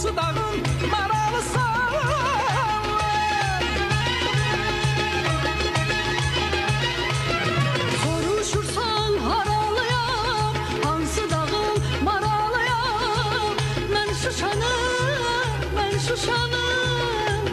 hansı dağın maralısan. Soruşursan haralıyam, hansı dağın maralıyam. Mən Şuşanın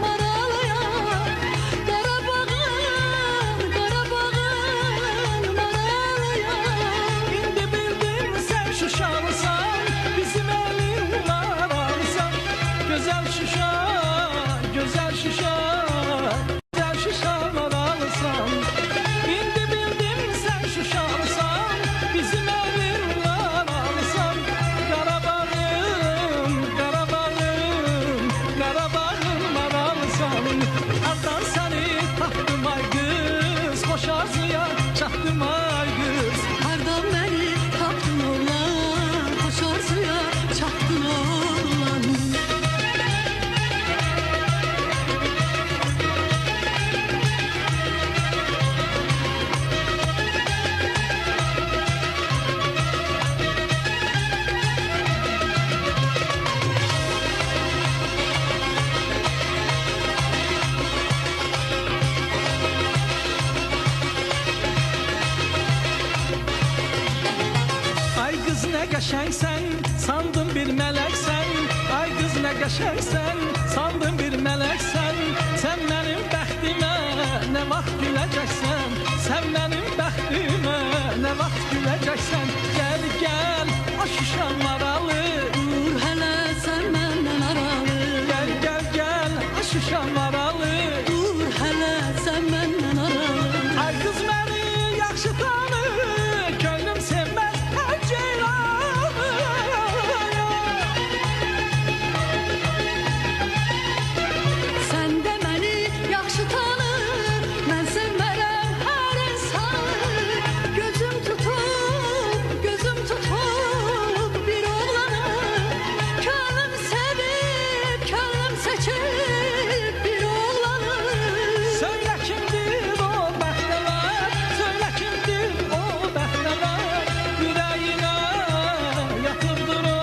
maralıyam. Qarabağın maralıyam. İndi bildim sen Şuşalısan, bizim elin maralısan. Güzel Şuşa, güzel Şuşa, güzel Şuşa maralısan. İndi bildim sen Şuşalısan, bizim elin maralısan. Qarabağın, Qarabağın, Qarabağın maralısan. Azdan səni tapdım ay qız, xoş arzuya çatdım ay qız. Hardan məni tapdın oğlan, xoş arzuya çatdın oğlan. Ay qız nə qəşəngsən, sandım bir mələksən. Ay qız nə qəşəngsən, sandım bir mələksən. Sən mənim bəxtimə nə vaxt güləcəksən. Sən mənim bəxtimə nə vaxt güləcəksən. Gəl, gəl, o Şuşa maralı. Dur hələ sən məndən aralı. Gəl, gəl, gəl, o Şuşa maralı. Dur hələ sən məndən aralı. Ay qız məni yaxşı tanı, könlüm sevməz hər ceylanı. Sən də məni yaxşı tanır, mən sevmərəm hər insanı. Gözüm tutub bir oğlanı. Könlüm sevib, könlüm seçib bir oğlanı. Söylə kimdir o bəxtəvər, söylə kimdir o bəxtəvər. Ürəyinə yatıbdır o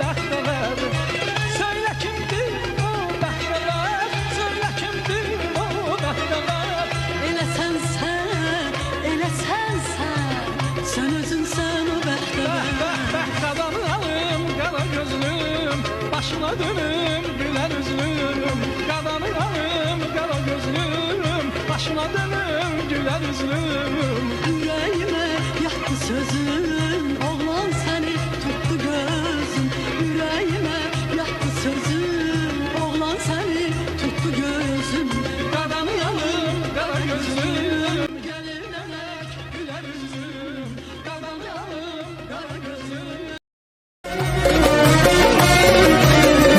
bəxtəvər. Söylə kimdir o bəxtəvər, söylə kimdir o bəxtəvər. Elə sənsən, sən özünsən o bəxtəvər. Qadanı alım, qara gözlüm, başına dönüm, gülər üzlüm. Qadanı alım, qara gözlüm, başına dönüm, gülər üzlüm. Ürəyimə yatdı sözün, oğlan səni tutdu gözün. Ürəyimə yatdı sözün, oğlan səni tutdu gözün. Qadanı alım, qara gözlüm, Gəlir nələk, gülər üzlüm. Qadanı alım, qara gözlüm.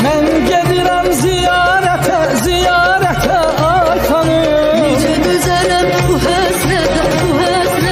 Mən gedirəm ziyarətə, ziyarətə ay xanım. necə düzələm bu həsrətə, bu həsrətə.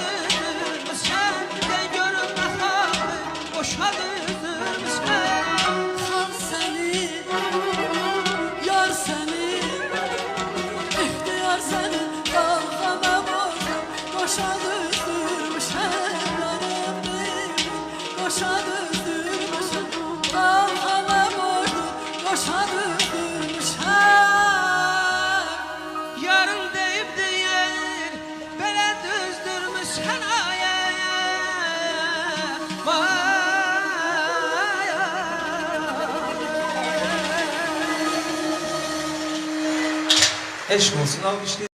düzdürmüşsən, de görüm nə xaldır, boşa düzdürmüşsən. Xan səni, yar səni, ihtiyar səni, qalxana bozdum, boşa düzdürmüşəm, yarım deyil, boşa düzdürmüşəm, qalxana bozdum, boşa düzdürmüşəm. Yarım deyib deyir, belə düzdürmüşsən ayə. Vay, Eşk olsun alkışlayın.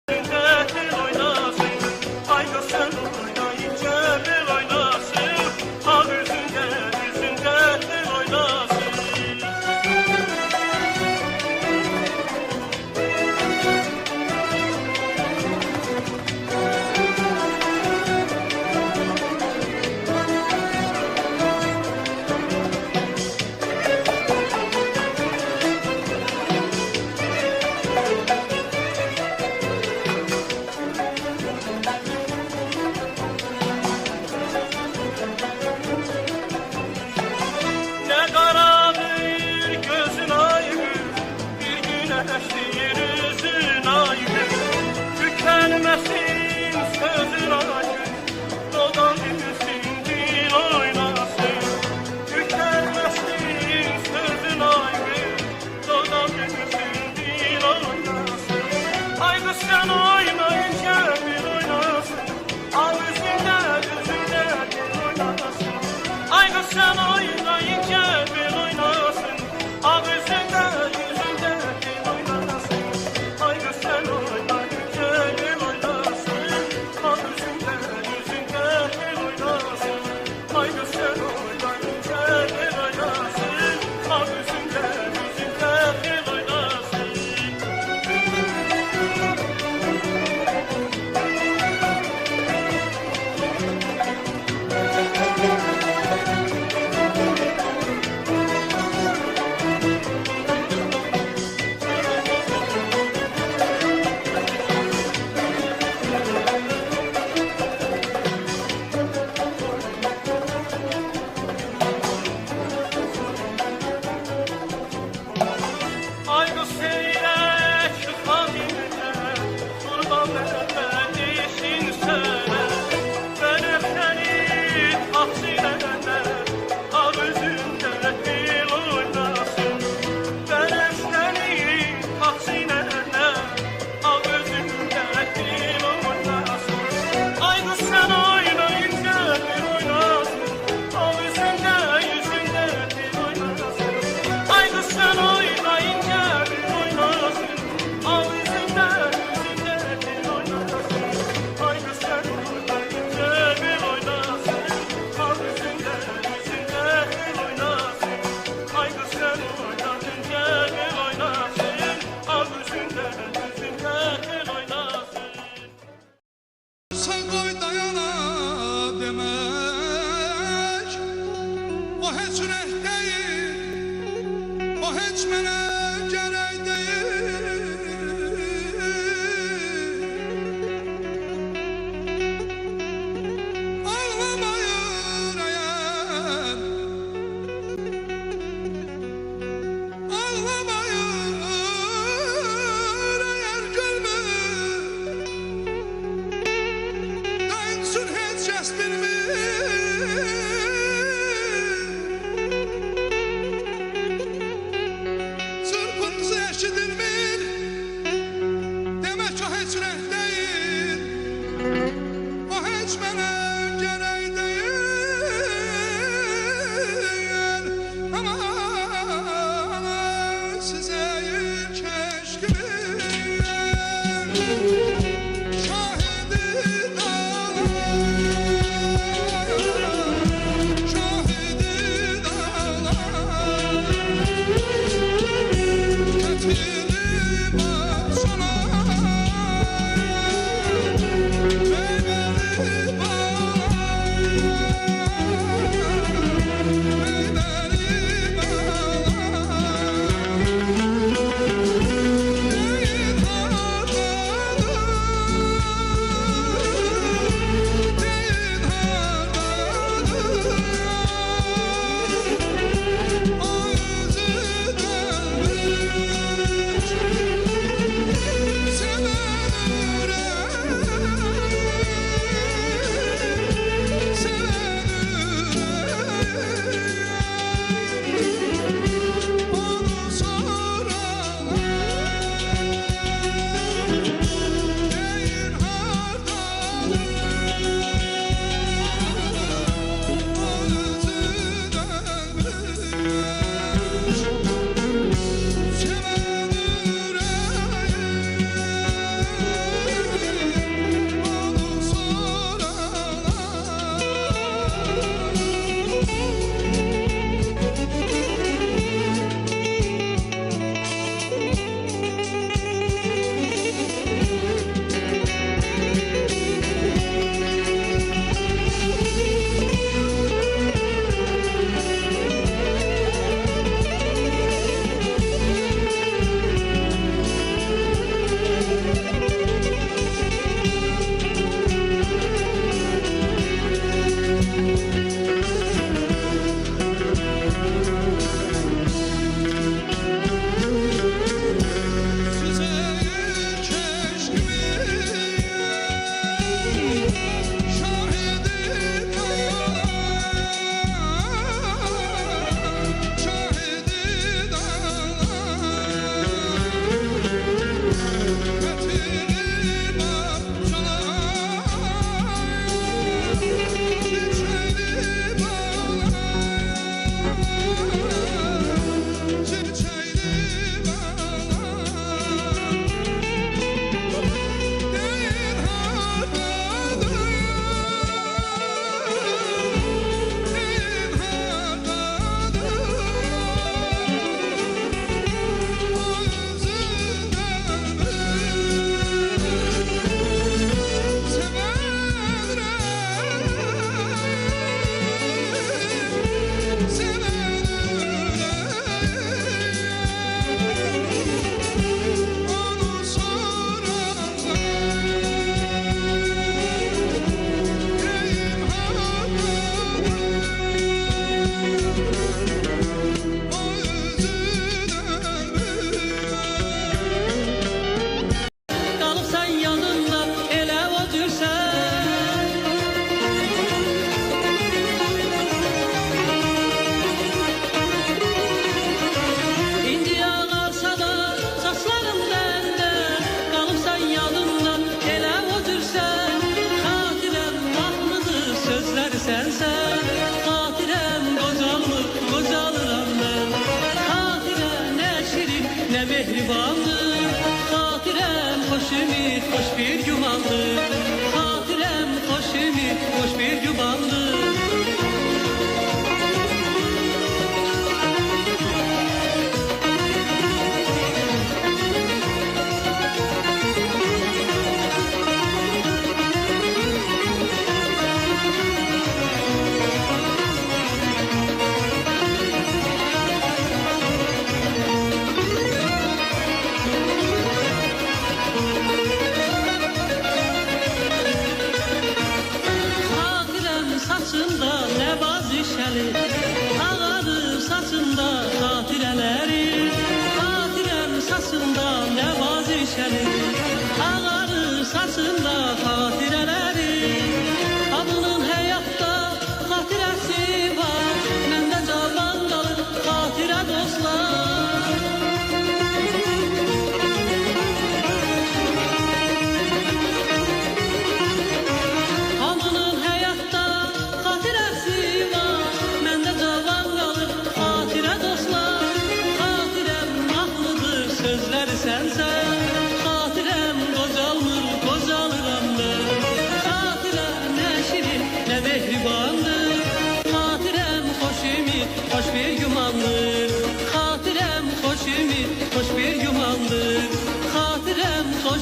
Ne karadır gözün aygır, bir güneştir üzün aygır. Tükenmesin sözün aygır, dodan yüzün dil oynasın. Tükenmesin sözün aygır, dodan yüzün dil oynasın. Aygır sen oynayınca bir oynasın, al yüzünde dil oynasın. Aygır sen oynayınca bir oynasın, al yüzünde dil oynasın. Aygır sen oynayınca bir oynasın, al yüzünde dil oynasın. Aygır sen oynayınca bir oynasın, al yüzünde dil oynasın.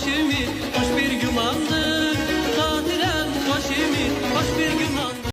kimi hoş bir gümandı.